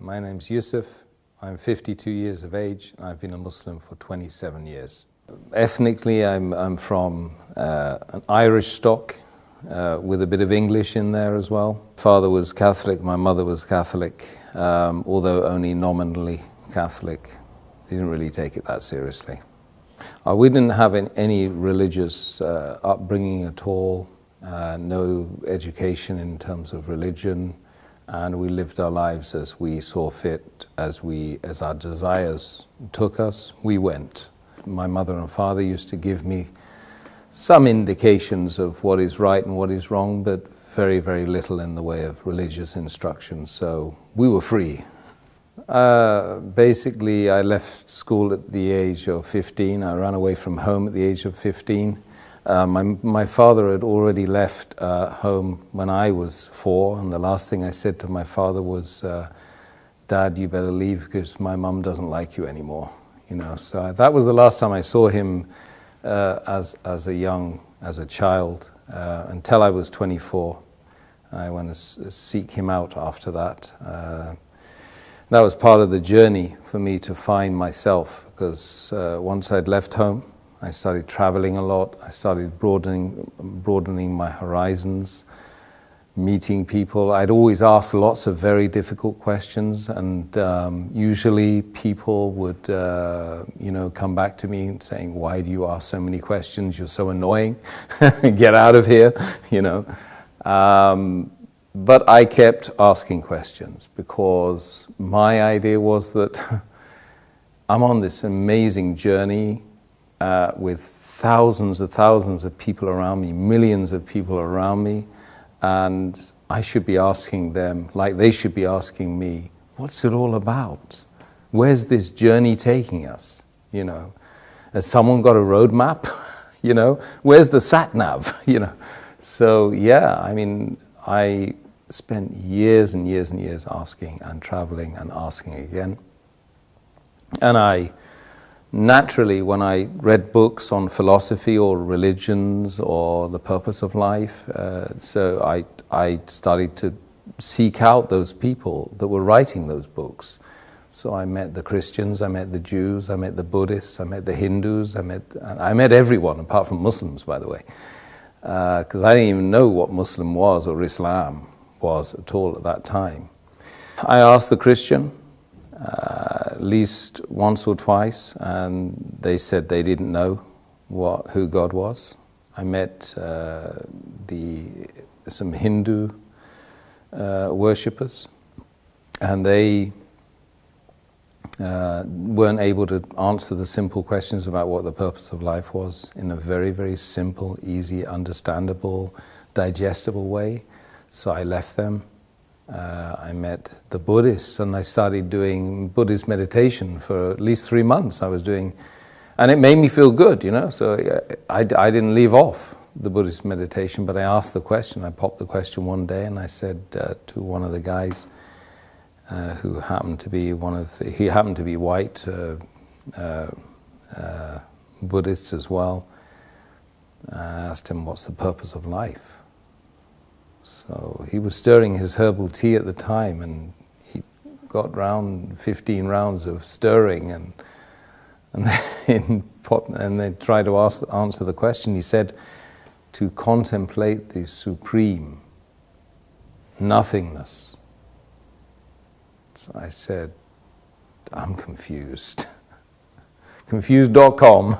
My name's Yusuf. I'm 52 years of age, and I've been a Muslim for 27 years. Ethnically, I'm from an Irish stock with a bit of English in there as well. Father was Catholic, my mother was Catholic, although only nominally Catholic. They didn't really take it that seriously. We didn't have any religious upbringing at all, no education in terms of religion, and we lived our lives as we saw fit, as our desires took us, we went. My mother and father used to give me some indications of what is right and what is wrong, but very, very little in the way of religious instruction, so we were free. Basically, I left school at the age of 15. I ran away from home at the age of 15. My father had already left home when I was 4, and the last thing I said to my father was, "Dad, you better leave because my mum doesn't like you anymore." You know, so that was the last time I saw him as a child until I was 24. I went to seek him out after that. That was part of the journey for me to find myself, because once I'd left home, I started traveling a lot. I started broadening my horizons, meeting people. I'd always ask lots of very difficult questions, and usually people would, come back to me saying, "Why do you ask so many questions? You're so annoying. Get out of here," you know. But I kept asking questions because my idea was that I'm on this amazing journey with thousands of people around me, millions of people around me, and I should be asking them, like they should be asking me, what's it all about? Where's this journey taking us? You know, has someone got a roadmap? You know, where's the sat nav? You know, so yeah, I mean, I spent years and years and years asking and traveling and asking again. And I naturally, when I read books on philosophy or religions or the purpose of life, so I started to seek out those people that were writing those books. So I met the Christians, I met the Jews, I met the Buddhists, I met the Hindus, I met everyone apart from Muslims, by the way, because I didn't even know what Muslim was or Islam was at all at that time. I asked the Christian at least once or twice, and they said they didn't know who God was. I met some Hindu worshippers, and they weren't able to answer the simple questions about what the purpose of life was in a very, very simple, easy, understandable, digestible way. So I left them. I met the Buddhists, and I started doing Buddhist meditation for at least 3 months. I was doing, and it made me feel good, you know. So I didn't leave off the Buddhist meditation, but I asked the question. I popped the question one day, and I said to one of the guys who happened to be he happened to be white, Buddhist as well. I asked him, "What's the purpose of life?" So he was stirring his herbal tea at the time, and he got round 15 rounds of stirring, and they tried to answer the question. He said, "To contemplate the supreme nothingness." So I said, "I'm confused." Confused.com.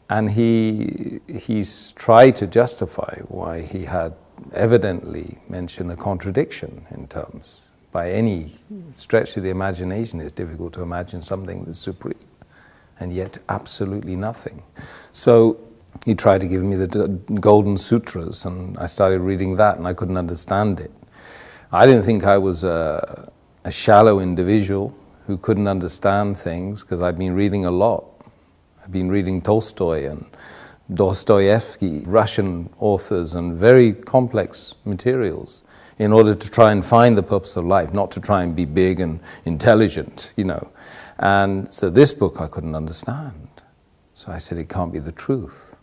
And he's tried to justify why he had evidently mentioned a contradiction in terms. By any stretch of the imagination, it's difficult to imagine something that's supreme and yet absolutely nothing. So he tried to give me the Golden Sutras, and I started reading that, and I couldn't understand it. I didn't think I was a shallow individual who couldn't understand things, because I'd been reading a lot. I've been reading Tolstoy and Dostoevsky, Russian authors, and very complex materials in order to try and find the purpose of life, not to try and be big and intelligent, you know. And so this book I couldn't understand. So I said, it can't be the truth,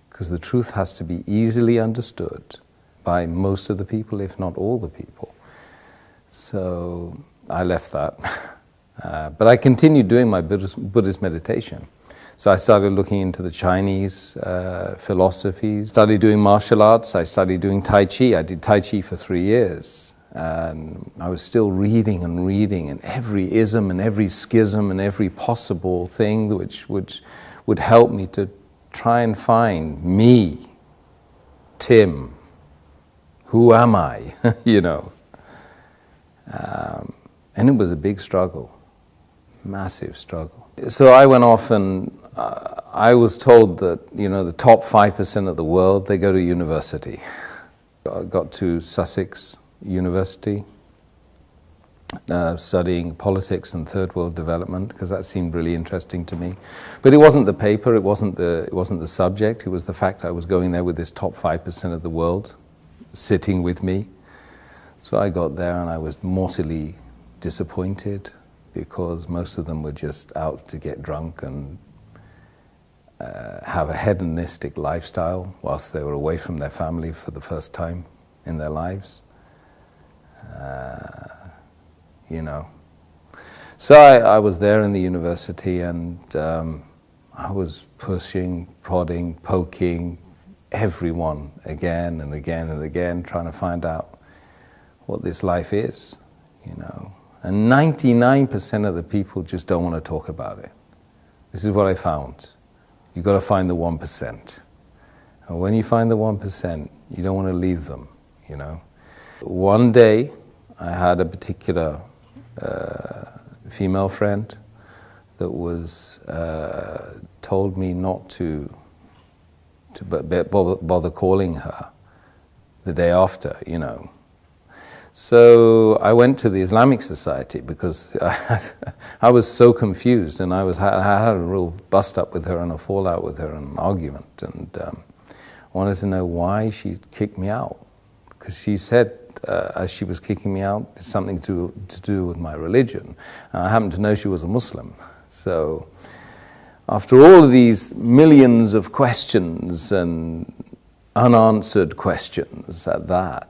because the truth has to be easily understood by most of the people, if not all the people. So I left that. But I continued doing my Buddhist meditation. So I started looking into the Chinese philosophies, started doing martial arts, I started doing Tai Chi. I did Tai Chi for 3 years. And I was still reading and every ism and every schism and every possible thing which would help me to try and find me, Tim. Who am I? You know. And it was a big struggle, massive struggle. So I went off and I was told that, you know, the top 5% of the world, they go to university. I got to Sussex University, studying politics and third world development, because that seemed really interesting to me. But it wasn't the paper, it wasn't the subject, it was the fact I was going there with this top 5% of the world sitting with me. So I got there and I was mortally disappointed because most of them were just out to get drunk and have a hedonistic lifestyle whilst they were away from their family for the first time in their lives. You know. So I was there in the university and I was pushing, prodding, poking everyone again and again and again, trying to find out what this life is, you know. And 99% of the people just don't want to talk about it. This is what I found. You've got to find the 1%. And when you find the 1%, you don't want to leave them, you know. One day, I had a particular female friend that was told me not to bother calling her the day after, you know. So I went to the Islamic Society because I was so confused, and I had a real bust up with her and a fallout with her and an argument, and wanted to know why she kicked me out. Because she said, as she was kicking me out, it's something to do with my religion. And I happened to know she was a Muslim. So after all of these millions of questions and unanswered questions at that,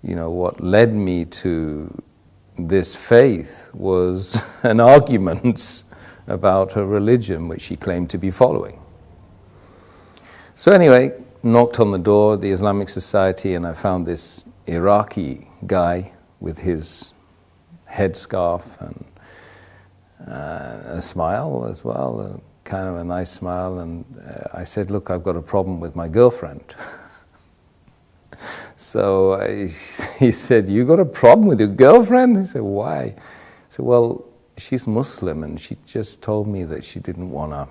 you know, what led me to this faith was an argument about her religion, which she claimed to be following. So anyway, knocked on the door of the Islamic Society, and I found this Iraqi guy with his headscarf and a smile as well, kind of a nice smile, and I said, look, I've got a problem with my girlfriend. So he said, you got a problem with your girlfriend? He said, why? I said, well, she's Muslim and she just told me that she didn't want to,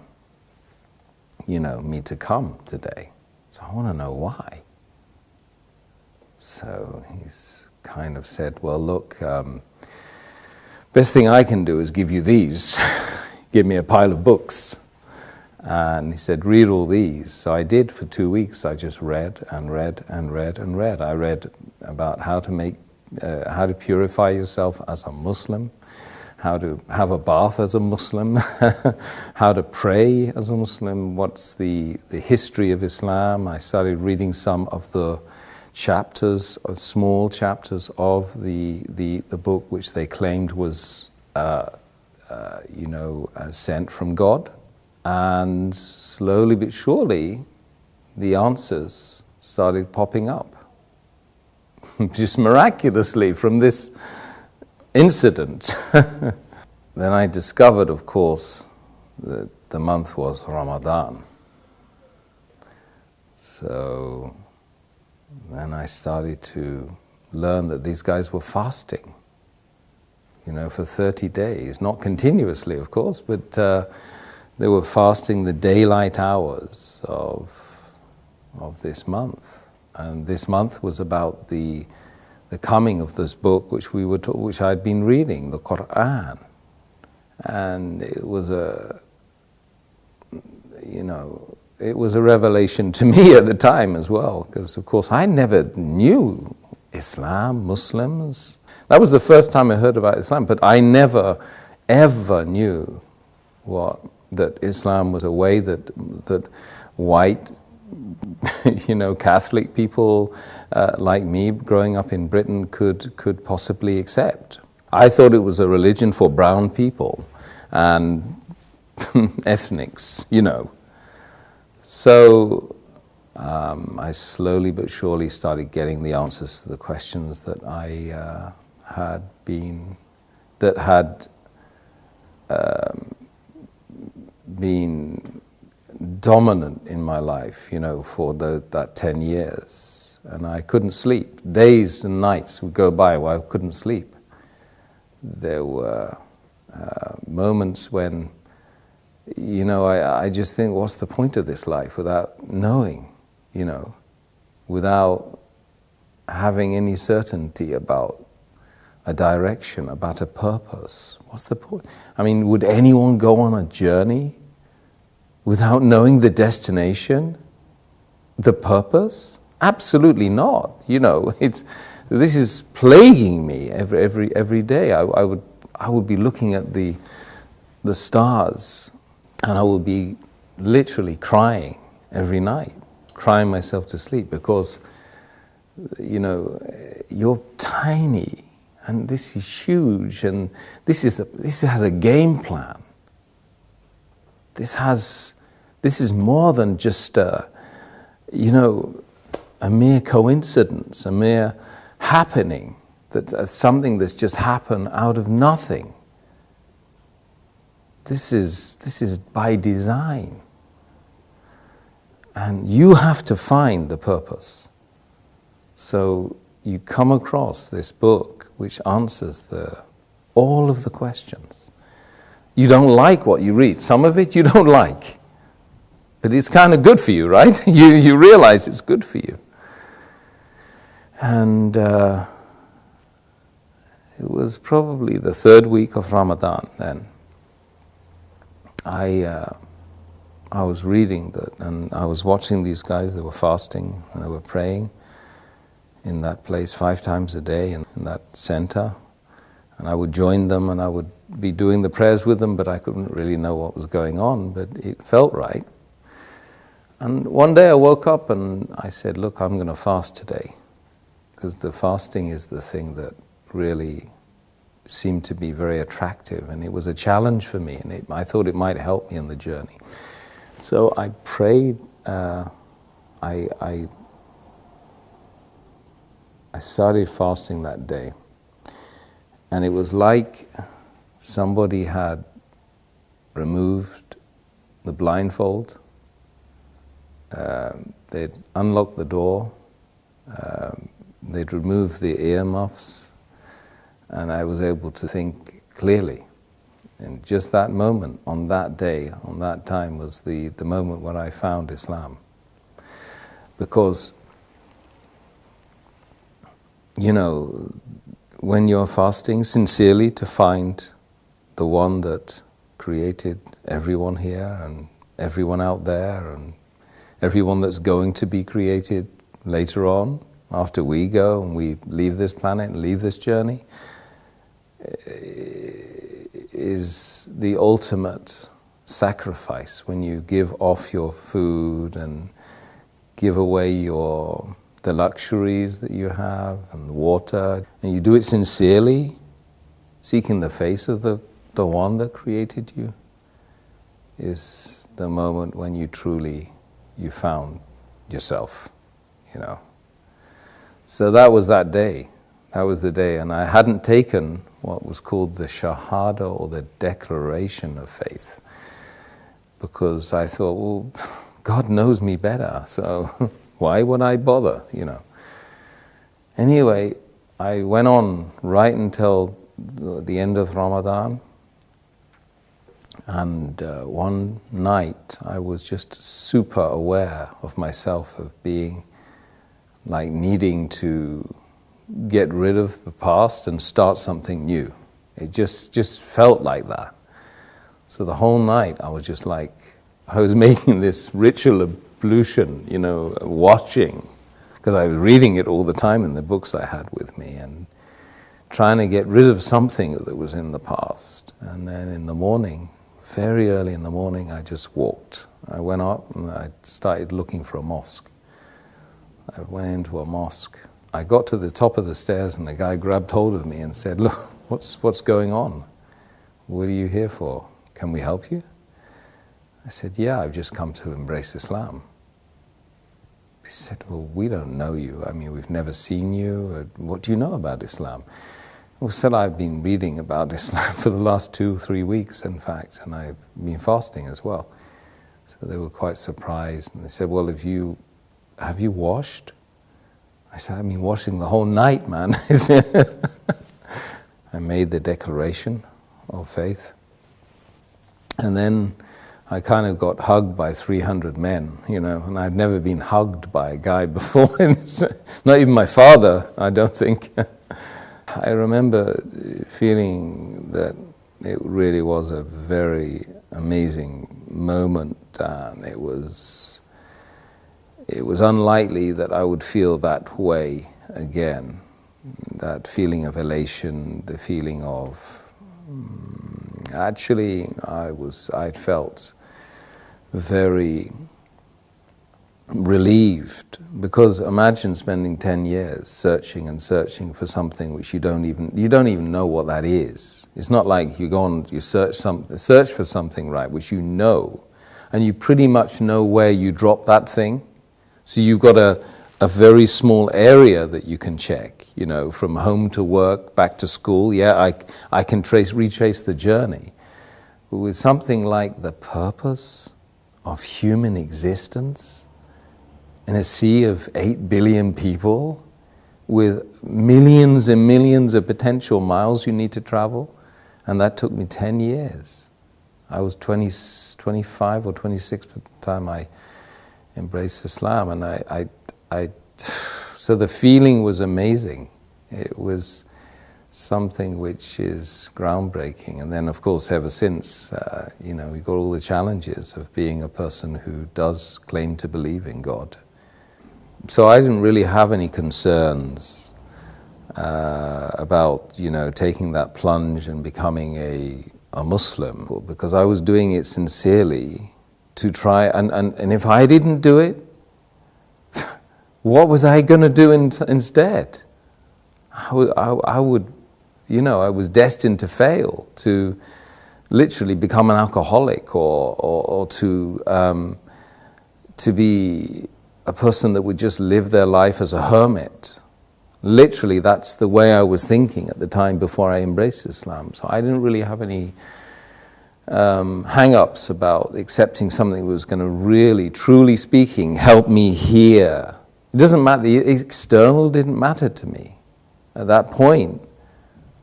you know, me to come today. So I want to know why. So he's kind of said, well, look, best thing I can do is give you these. Give me a pile of books. And he said, read all these. So I did for 2 weeks. I just read and read and read and read. I read about how to purify yourself as a Muslim, how to have a bath as a Muslim, how to pray as a Muslim, what's the history of Islam. I started reading some of the chapters, small chapters of the book, which they claimed was, sent from God. And slowly but surely, the answers started popping up. Just miraculously from this incident. Then I discovered, of course, that the month was Ramadan. So then I started to learn that these guys were fasting, you know, for 30 days. Not continuously, of course, but they were fasting the daylight hours of this month, and this month was about the coming of this book, which I'd been reading, the Quran, and it was a revelation to me at the time as well, because of course I never knew Islam, Muslims. That was the first time I heard about Islam, but I never ever knew that Islam was a way that white you know, Catholic people like me growing up in Britain could possibly accept. I thought it was a religion for brown people and ethnics, you know. So I slowly but surely started getting the answers to the questions that I had been dominant in my life, you know, for that 10 years. And I couldn't sleep. Days and nights would go by where I couldn't sleep. There were moments when, you know, I just think, what's the point of this life without knowing, you know, without having any certainty about a direction, about a purpose? What's the point? I mean, would anyone go on a journey without knowing the destination, the purpose? Absolutely not. You know, this is plaguing me every day. I would be looking at the stars, and I would be literally crying every night, crying myself to sleep, because, you know, you're tiny, and this is huge, and this has a game plan. This is more than just you know, a mere coincidence, a mere happening, that something that's just happened out of nothing. This is by design, and you have to find the purpose. So you come across this book which answers all of the questions. You don't like what you read. Some of it you don't like. But it's kind of good for you, right? You realize it's good for you. And it was probably the third week of Ramadan then. I was reading that, and I was watching these guys. They were fasting and they were praying in that place 5 times a day in that center. And I would join them and I would be doing the prayers with them, but I couldn't really know what was going on, but it felt right. And one day I woke up and I said, look, I'm going to fast today, because the fasting is the thing that really seemed to be very attractive, and it was a challenge for me, and I thought it might help me in the journey. So I prayed, I started fasting that day, and it was like somebody had removed the blindfold, they'd unlocked the door, they'd removed the earmuffs, and I was able to think clearly. And just that moment, on that day, on that time, was the moment when I found Islam. Because, you know, when you're fasting sincerely to find the one that created everyone here and everyone out there and everyone that's going to be created later on, after we go and we leave this planet and leave this journey, is the ultimate sacrifice when you give off your food and give away the luxuries that you have and the water, and you do it sincerely, seeking the face of the one that created you, is the moment when you found yourself, you know. So that was that day. That was the day, and I hadn't taken what was called the Shahada, or the declaration of faith, because I thought, well, God knows me better, so why would I bother, you know? Anyway, I went on right until the end of Ramadan, and one night I was just super aware of myself, of being like needing to get rid of the past and start something new. It just felt like that. So the whole night I was just like, I was making this ritual ablution, you know, watching, because I was reading it all the time in the books I had with me, and trying to get rid of something that was in the past. And then in the morning, very early in the morning, I just walked. I went up and I started looking for a mosque. I went into a mosque. I got to the top of the stairs and the guy grabbed hold of me and said, "Look, what's going on? What are you here for? Can we help you?" I said, "Yeah, I've just come to embrace Islam." He said, "Well, we don't know you. I mean, we've never seen you. What do you know about Islam?" I said, "I've been reading about Islam for the last 2 or 3 weeks, in fact, and I've been fasting as well." So they were quite surprised, and they said, "Well, have you washed?" I said, "I've been washing the whole night, man." I made the declaration of faith. And then I kind of got hugged by 300 men, you know, and I'd never been hugged by a guy before. Not even my father, I don't think. I remember feeling that it really was a very amazing moment, and it was unlikely that I would feel that way again. That feeling of elation, the feeling of actually I felt very relieved, because imagine spending 10 years searching and searching for something which you don't even know what that is. It's not like you go on, you search for something, right, which you know, and you pretty much know where you drop that thing. So you've got a very small area that you can check, you know, from home to work, back to school. Yeah, I can retrace the journey. But with something like the purpose of human existence in a sea of 8 billion people, with millions and millions of potential miles you need to travel, and that took me 10 years. I was 25 or 26 at the time I embraced Islam, and so the feeling was amazing. It was something which is groundbreaking. And then, of course, ever since, you know, we got all the challenges of being a person who does claim to believe in God. So I didn't really have any concerns about, you know, taking that plunge and becoming a Muslim, because I was doing it sincerely to try, and if I didn't do it, what was I going to do instead? I would, you know, I was destined to fail, to literally become an alcoholic, or to be a person that would just live their life as a hermit. Literally, that's the way I was thinking at the time before I embraced Islam. So I didn't really have any hang-ups about accepting something that was going to really, truly speaking, help me here. It doesn't matter, the external didn't matter to me. At that point,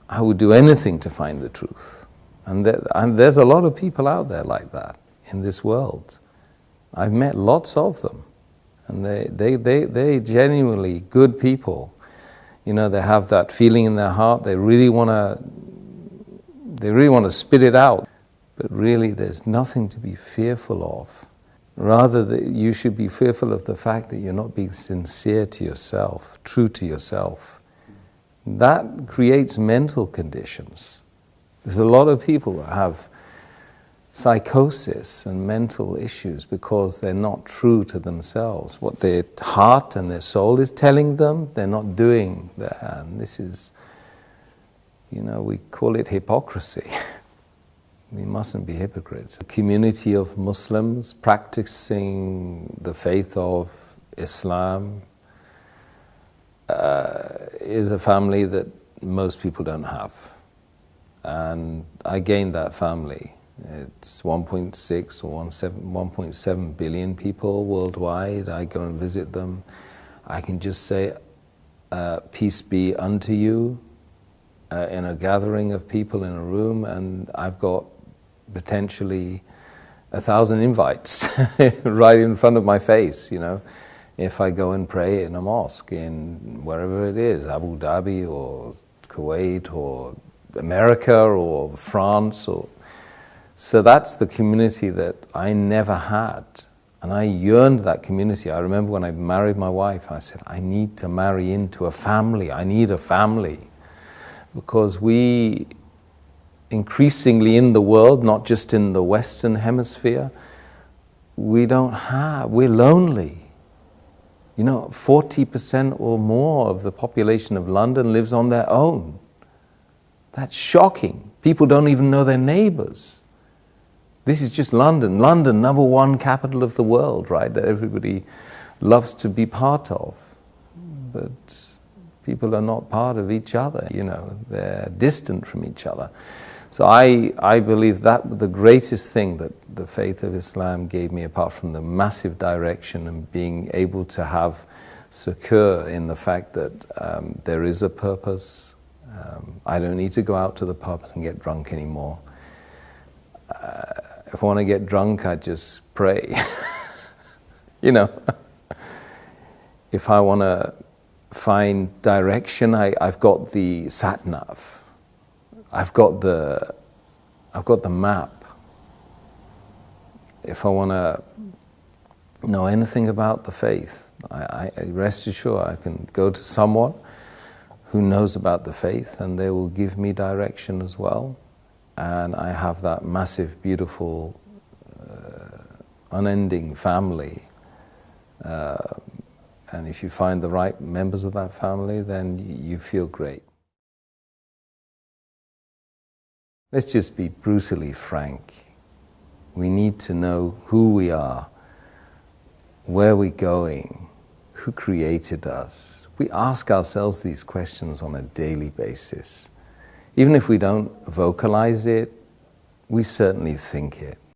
I would do anything to find the truth. And there's a lot of people out there like that in this world. I've met lots of them. And they genuinely good people. You know, they have that feeling in their heart, they really want to spit it out. But really, there's nothing to be fearful of. Rather, that you should be fearful of the fact that you're not being sincere to yourself, true to yourself. That creates mental conditions. There's a lot of people that have psychosis and mental issues because they're not true to themselves. What their heart and their soul is telling them, they're not doing that. And this is, you know, we call it hypocrisy. We mustn't be hypocrites. A community of Muslims practicing the faith of Islam is a family that most people don't have. And I gained that family. It's 1.6 or 1.7 billion people worldwide. I go and visit them. I can just say, peace be unto you, in a gathering of people in a room, and I've got potentially 1,000 invites right in front of my face, you know. If I go and pray in a mosque in wherever it is, Abu Dhabi or Kuwait or America or France, or so that's the community that I never had, and I yearned that community. I remember when I married my wife, I said, I need to marry into a family. I need a family, because we increasingly in the world, not just in the Western Hemisphere, we're lonely. You know, 40% or more of the population of London lives on their own. That's shocking. People don't even know their neighbors. This is just London. London, #1 capital of the world, right? That everybody loves to be part of. But people are not part of each other, you know, they're distant from each other. So I believe that the greatest thing that the faith of Islam gave me, apart from the massive direction and being able to have secure in the fact that there is a purpose. I don't need to go out to the pub and get drunk anymore. If I want to get drunk, I just pray. You know, if I want to find direction, I've got the sat-nav. I've got the map. If I want to know anything about the faith, I rest assured I can go to someone who knows about the faith and they will give me direction as well. And I have that massive, beautiful, unending family. And if you find the right members of that family, then you feel great. Let's just be brutally frank. We need to know who we are, where we're going, who created us. We ask ourselves these questions on a daily basis. Even if we don't vocalize it, we certainly think it.